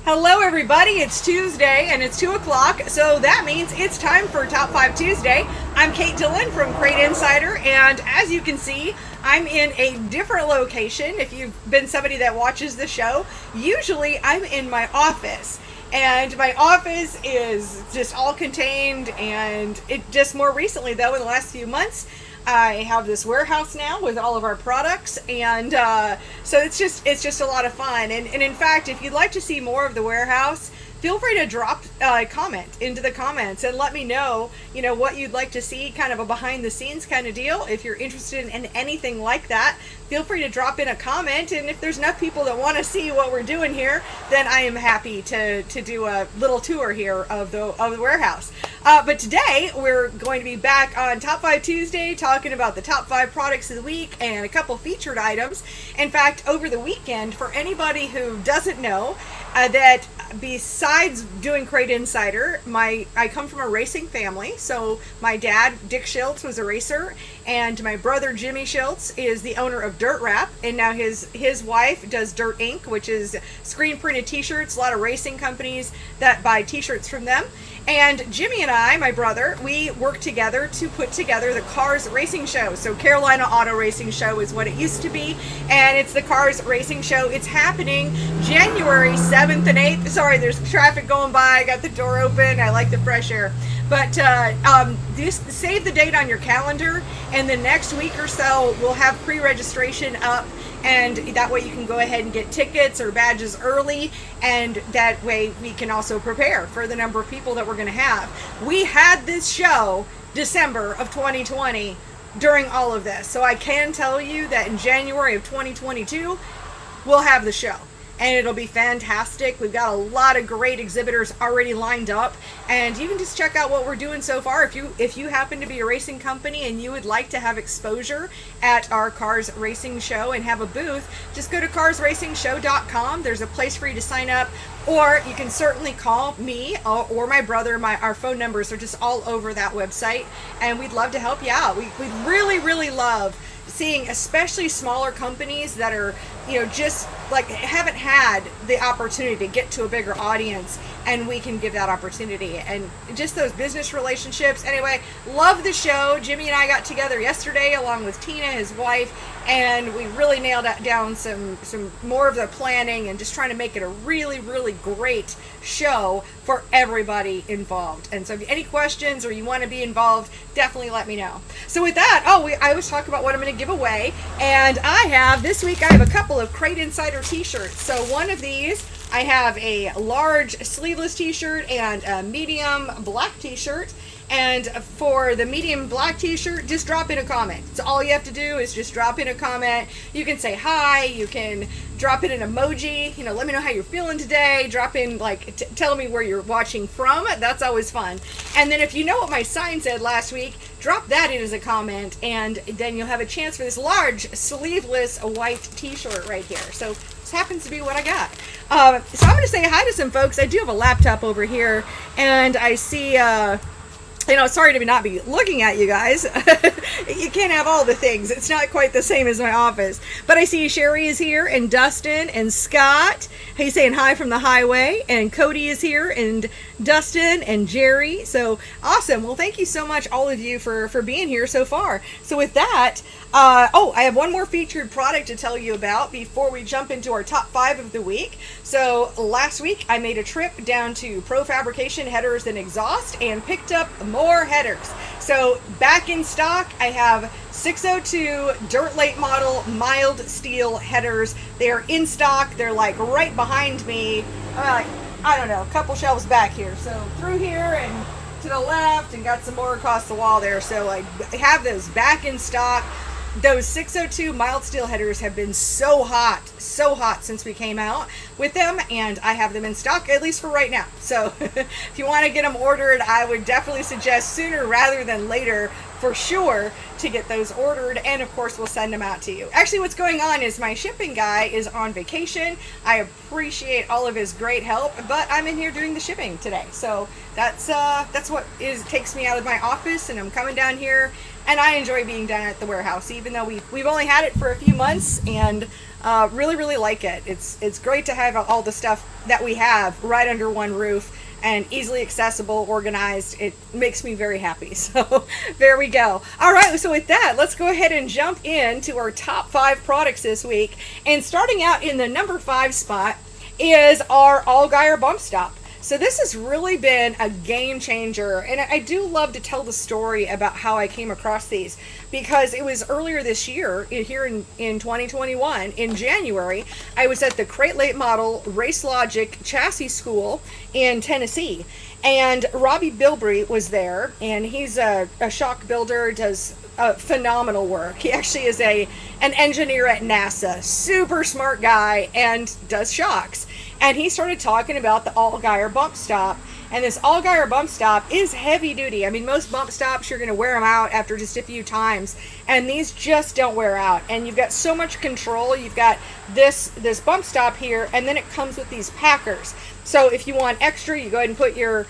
Hello everybody, it's Tuesday and it's 2 o'clock, so that means it's time for Top 5 Tuesday. I'm Kate Dillon from Crate Insider, and as you can see, I'm in a different location. If you've been somebody that watches the show, usually I'm in my office. And my office is just all contained, and it just more recently though, in the last few months, I have this warehouse now with all of our products, and so it's just a lot of fun. And in fact, if you'd like to see more of the warehouse, feel free to drop a comment into the comments and let me know, what you'd like to see, kind of a behind the scenes kind of deal. If you're interested in anything like that, feel free to drop in a comment, and if there's enough people that want to see what we're doing here, then I am happy to do a little tour here of the warehouse. But today we're going to be back on Top 5 Tuesday talking about the top 5 products of the week and a couple featured items. In fact, over the weekend, for anybody who doesn't know, that besides doing Crate Insider, I come from a racing family. So my dad, Dick Schiltz, was a racer, and my brother Jimmy Schiltz is the owner of Dirt Wrap, and now his wife does Dirt Inc., which is screen printed t-shirts. A lot of racing companies that buy t-shirts from them. And Jimmy and I, my brother, we work together to put together the Cars Racing Show. So Carolina Auto Racing Show is what it used to be, and it's the Cars Racing Show. It's happening January 7th and 8th. Sorry, there's traffic going by. I got the door open. I like the fresh air. But just save the date on your calendar, and the next week or so we'll have pre-registration up, and that way you can go ahead and get tickets or badges early, and that way we can also prepare for the number of people that we're going to have. We had this show December of 2020 during all of this, so I can tell you that in January of 2022 we'll have the show, and it'll be fantastic. We've got a lot of great exhibitors already lined up, and you can just check out what we're doing so far. If you happen to be a racing company and you would like to have exposure at our Cars Racing Show and have a booth, just go to CrateInsider.com. There's a place for you to sign up, or you can certainly call me or my brother. Our phone numbers are just all over that website, and we'd love to help you out. We really, really love seeing especially smaller companies that are, just like haven't had the opportunity to get to a bigger audience, and we can give that opportunity, and just those business relationships. Anyway, love the show. Jimmy and I got together yesterday along with Tina, his wife, and we really nailed down some more of the planning and just trying to make it a really, really great show for everybody involved. And so if you have any questions or you want to be involved, definitely let me know. So with that, I always talk about what I'm going to give away, and this week I have a couple of Crate Insider t-shirts. So one of these, I have a large sleeveless t-shirt and a medium black t-shirt. And for the medium black t-shirt, just drop in a comment. So all you have to do is just drop in a comment. You can say hi, you can drop in an emoji, let me know how you're feeling today. Drop in, tell me where you're watching from. That's always fun. And then if you know what my sign said last week, drop that in as a comment, and then you'll have a chance for this large sleeveless white t-shirt right here. So this happens to be what I got. So I'm going to say hi to some folks. I do have a laptop over here, and I see... sorry to not be looking at you guys. You can't have all the things. It's not quite the same as my office. But I see Sherry is here, and Dustin, and Scott. He's saying hi from the highway. And Cody is here, and Dustin, and Jerry. So awesome. Well, thank you so much, all of you, for being here so far. So with that, I have one more featured product to tell you about before we jump into our top 5 of the week. So last week I made a trip down to Pro Fabrication Headers and Exhaust and picked up more headers. So back in stock, I have 602 Dirt Late model mild steel headers. They're in stock. They're like right behind me. I don't know, a couple shelves back here. So through here and to the left, and got some more across the wall there. So I have those back in stock. Those 602 mild steel headers have been so hot since we came out with them, and I have them in stock, at least for right now. So if you want to get them ordered, I would definitely suggest sooner rather than later, for sure, to get those ordered, and of course we'll send them out to you. Actually, what's going on is my shipping guy is on vacation. I appreciate all of his great help, but I'm in here doing the shipping today. So that's what takes me out of my office, and I'm coming down here, and I enjoy being down at the warehouse, even though we've only had it for a few months, and Really like it. It's great to have all the stuff that we have right under one roof and easily accessible, organized. It makes me very happy. So there we go. All right, so with that, let's go ahead and jump into our top 5 products this week. And starting out in the number 5 spot is our Allgaier bump stop. So this has really been a game changer, and I do love to tell the story about how I came across these, because it was earlier this year, here in 2021, in January, I was at the Crate Late Model Race Logic Chassis School in Tennessee, and Robbie Bilbrey was there, and he's a shock builder, does phenomenal work. He actually is an engineer at NASA, super smart guy, and does shocks. And he started talking about the Allgaier bump stop. And this Allgaier bump stop is heavy duty. I mean, most bump stops, you're going to wear them out after just a few times. And these just don't wear out. And you've got so much control. You've got this bump stop here, and then it comes with these packers. So if you want extra, you go ahead and put your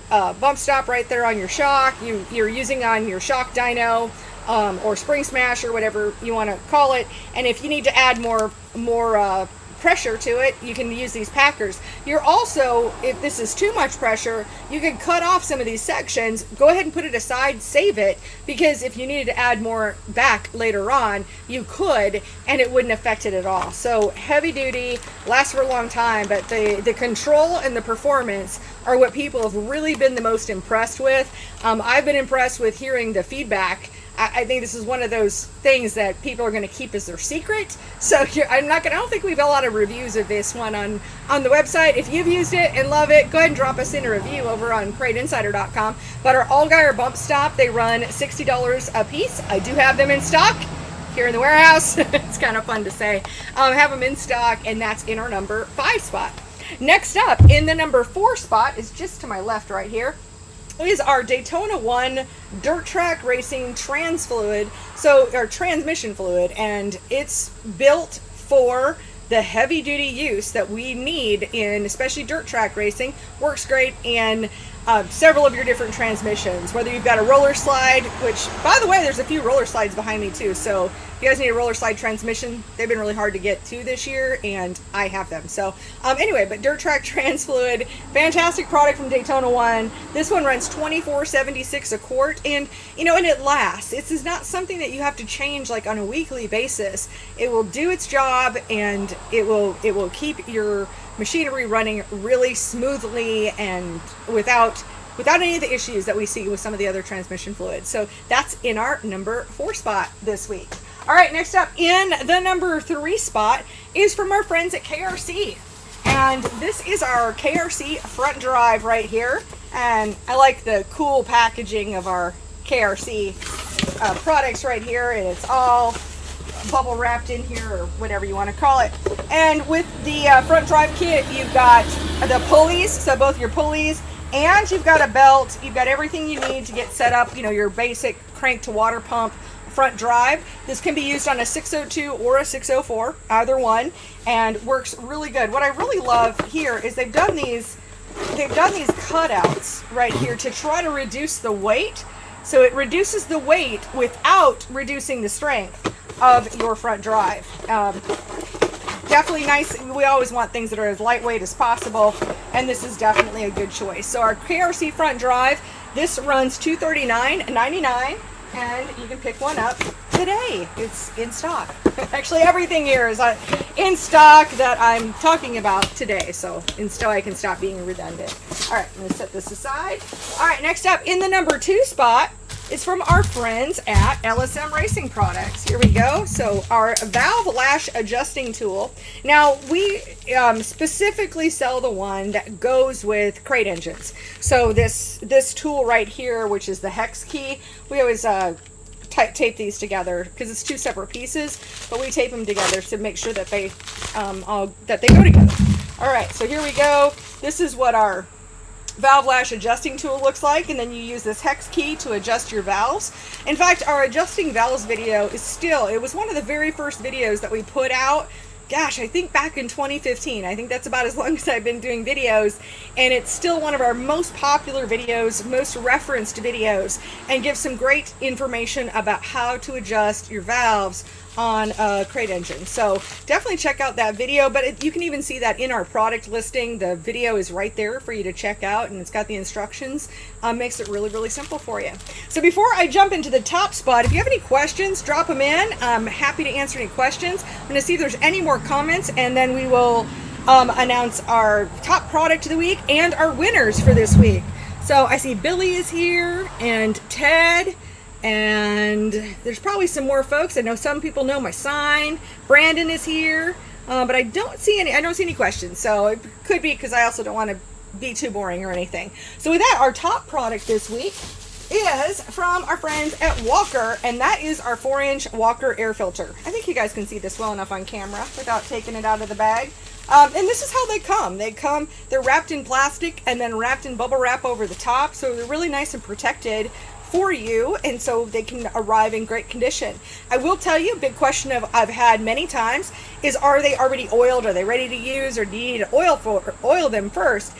bump stop right there on your shock. You're using on your shock dyno, or spring smash, or whatever you want to call it. And if you need to add more pressure to it, you can use these packers. You're also, if this is too much pressure, you can cut off some of these sections, go ahead and put it aside, save it, because if you needed to add more back later on, you could, and it wouldn't affect it at all. So heavy duty, lasts for a long time, but the control and the performance are what people have really been the most impressed with. I've been impressed with hearing the feedback. I think this is one of those things that people are going to keep as their secret. So I don't think we have a lot of reviews of this one on the website. If you've used it and love it, go ahead and drop us in a review over on CrateInsider.com. But our Allgaier bump stop, they run $60 a piece. I do have them in stock here in the warehouse. It's kind of fun to say. Have them in stock, and that's in our number 5 spot. Next up, in the number 4 spot, is just to my left right here, is our Daytona 1 dirt track racing transmission fluid, and it's built for the heavy duty use that we need in especially dirt track racing. Works great in several of your different transmissions, whether you've got a roller slide, which, by the way, there's a few roller slides behind me too, so if you guys need a roller slide transmission, they've been really hard to get to this year, and I have them. So anyway, but dirt track trans fluid, fantastic product from Daytona 1. This one runs $24.76 a quart, and and it lasts. This is not something that you have to change like on a weekly basis. It will do its job, and it will keep your machinery running really smoothly and without any of the issues that we see with some of the other transmission fluids. So that's in our number 4 spot this week. All right, next up in the number 3 spot is from our friends at KRC. And this is our KRC Front Drive right here. And I like the cool packaging of our KRC products right here. And it's all bubble wrapped in here, or whatever you want to call it. And with the front drive kit, you've got the pulleys, so both your pulleys, and you've got a belt. You've got everything you need to get set up, your basic crank to water pump front drive. This can be used on a 602 or a 604, either one, and works really good. What I really love here is they've done these cutouts right here to try to reduce the weight. So it reduces the weight without reducing the strength of your front drive. Definitely nice. We always want things that are as lightweight as possible, and this is definitely a good choice. So our KRC Front Drive, this runs $239.99, and you can pick one up today. It's in stock. Actually, everything here is in stock that I'm talking about today, so until I can stop being redundant. All right, I'm going to set this aside. All right, next up in the number 2 spot is from our friends at LSM Racing Products. Here we go. So our valve lash adjusting tool. Now we specifically sell the one that goes with crate engines. So this tool right here, which is the hex key, we always tape these together because it's 2 separate pieces, but we tape them together to make sure that they go together. All right, so here we go. This is what our valve lash adjusting tool looks like, and then you use this hex key to adjust your valves. In fact, our adjusting valves video it was one of the very first videos that we put out. Gosh, I think back in 2015. I think that's about as long as I've been doing videos, and it's still one of our most popular videos, most referenced videos, and gives some great information about how to adjust your valves on Crate Engine. So definitely check out that video, but you can even see that in our product listing. The video is right there for you to check out, and it's got the instructions. Makes it really, really simple for you. So before I jump into the top spot, if you have any questions, drop them in. I'm happy to answer any questions. I'm going to see if there's any more comments, and then we will announce our top product of the week and our winners for this week. So I see Billy is here, and Ted, and there's probably some more folks. I know some people know my sign. Brandon is here, but I don't see any questions. So it could be because I also don't want to be too boring or anything. So with that, our top product this week is from our friends at Walker, and that is our 4-inch Walker air filter. I think you guys can see this well enough on camera without taking it out of the bag. And this is how they come. They're wrapped in plastic and then wrapped in bubble wrap over the top, so they're really nice and protected for you, and so they can arrive in great condition. I will tell you, a big question I've had many times is, are they already oiled? Are they ready to use, or do you need to oil them first?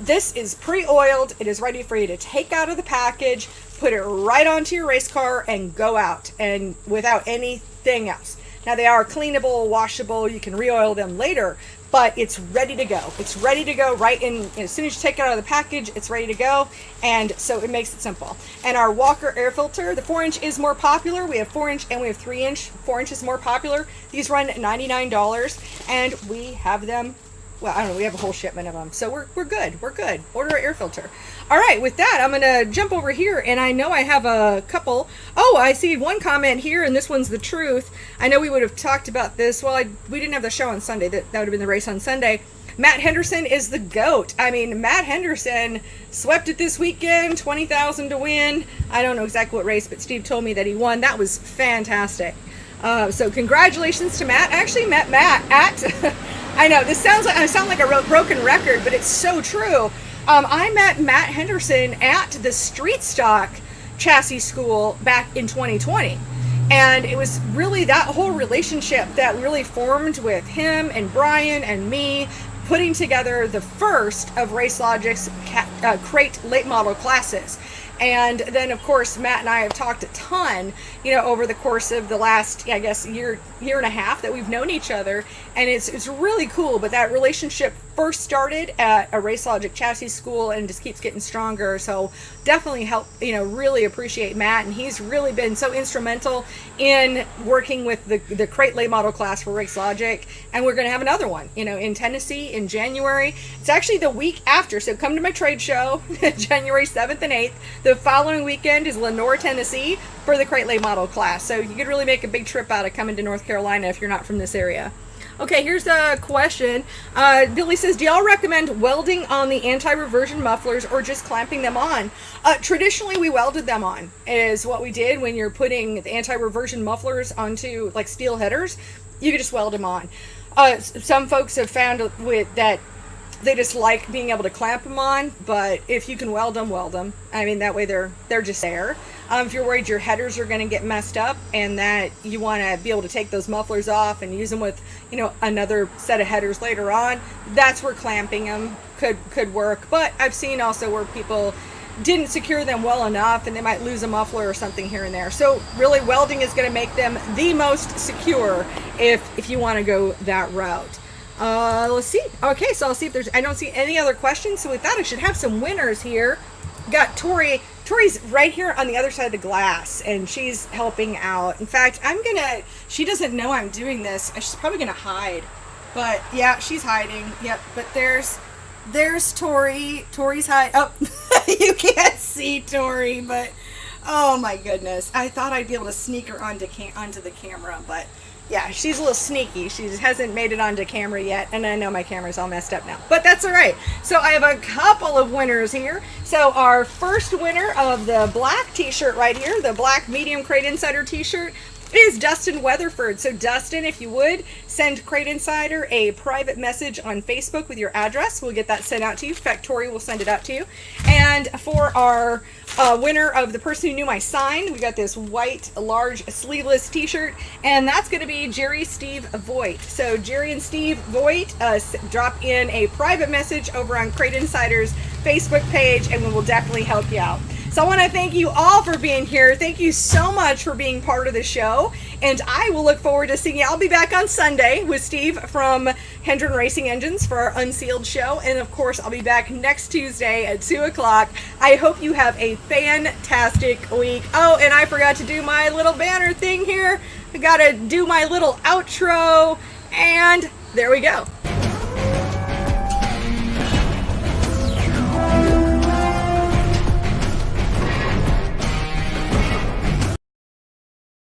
This is pre-oiled. It is ready for you to take out of the package, put it right onto your race car, and go out, and without anything else. Now, they are cleanable, washable. You can re-oil them later, but it's ready to go. It's ready to go right in. As soon as you take it out of the package, it's ready to go, and so it makes it simple. And our Walker air filter, the 4-inch is more popular. We have 4-inch and we have 3-inch. 4-inch is more popular. These run $99, and we have them. Well, I don't know, we have a whole shipment of them. So we're good. We're good. Order an air filter. All right, with that, I'm going to jump over here, and I know I have a couple. Oh, I see one comment here, and this one's the truth. I know we would have talked about this. Well, we didn't have the show on Sunday. That would have been the race on Sunday. Matt Henderson is the GOAT. I mean, Matt Henderson swept it this weekend, 20,000 to win. I don't know exactly what race, but Steve told me that he won. That was fantastic. So congratulations to Matt. I actually met Matt at... I know, this sound like a broken record, but it's so true. I met Matt Henderson at the Street Stock Chassis School back in 2020. And it was really that whole relationship that really formed with him and Brian and me, putting together the first of Race Logic's crate late model classes. And then, of course, Matt and I have talked a ton, over the course of the last, I guess, year and a half that we've known each other. And it's really cool. But that relationship first started at a Race Logic chassis school and just keeps getting stronger. So definitely really appreciate Matt. And he's really been so instrumental in working with the crate late model class for Race Logic. And we're going to have another one, in Tennessee in January. It's actually the week after. So come to my trade show, January 7th and 8th. The following weekend is Lenore, Tennessee for the crate late model class. So you could really make a big trip out of coming to North Carolina if you're not from this area. Okay, here's a question. Billy says, do y'all recommend welding on the anti-reversion mufflers or just clamping them on? Traditionally, we welded them on, is what we did when you're putting the anti-reversion mufflers onto like steel headers. You could just weld them on. Some folks have found that they just like being able to clamp them on, but if you can weld them, weld them. I mean, that way they're just there. If you're worried your headers are going to get messed up and that you want to be able to take those mufflers off and use them with, another set of headers later on, that's where clamping them could work. But I've seen also where people didn't secure them well enough and they might lose a muffler or something here and there. So really, welding is going to make them the most secure if you want to go that route. Let's see. Okay, so I'll see if I don't see any other questions. So with that, I should have some winners here. Got Tori. Tori's right here on the other side of the glass, and she's helping out. In fact, she doesn't know I'm doing this. She's probably gonna hide. But yeah, she's hiding. Yep, but there's Tori. Tori's hiding. Oh, you can't see Tori, but oh my goodness. I thought I'd be able to sneak her onto the camera, but yeah, she's a little sneaky. She just hasn't made it onto camera yet, and I know my camera's all messed up now. But that's all right. So I have a couple of winners here. So our first winner of the black t-shirt right here, the black medium Crate Insider t-shirt, is Dustin Weatherford. So Dustin, if you would, send Crate Insider a private message on Facebook with your address. We'll get that sent out to you. Factory will send it out to you. And for our winner of the person who knew my sign, we got this white, large, sleeveless t-shirt, and that's going to be Jerry Steve Voigt. So Jerry and Steve Voigt, drop in a private message over on Crate Insider's Facebook page, and we will definitely help you out. So I want to thank you all for being here. Thank you so much for being part of the show. And I will look forward to seeing you. I'll be back on Sunday with Steve from Hendren Racing Engines for our Unsealed show. And of course, I'll be back next Tuesday at 2 o'clock. I hope you have a fantastic week. Oh, and I forgot to do my little banner thing here. I got to do my little outro. And there we go.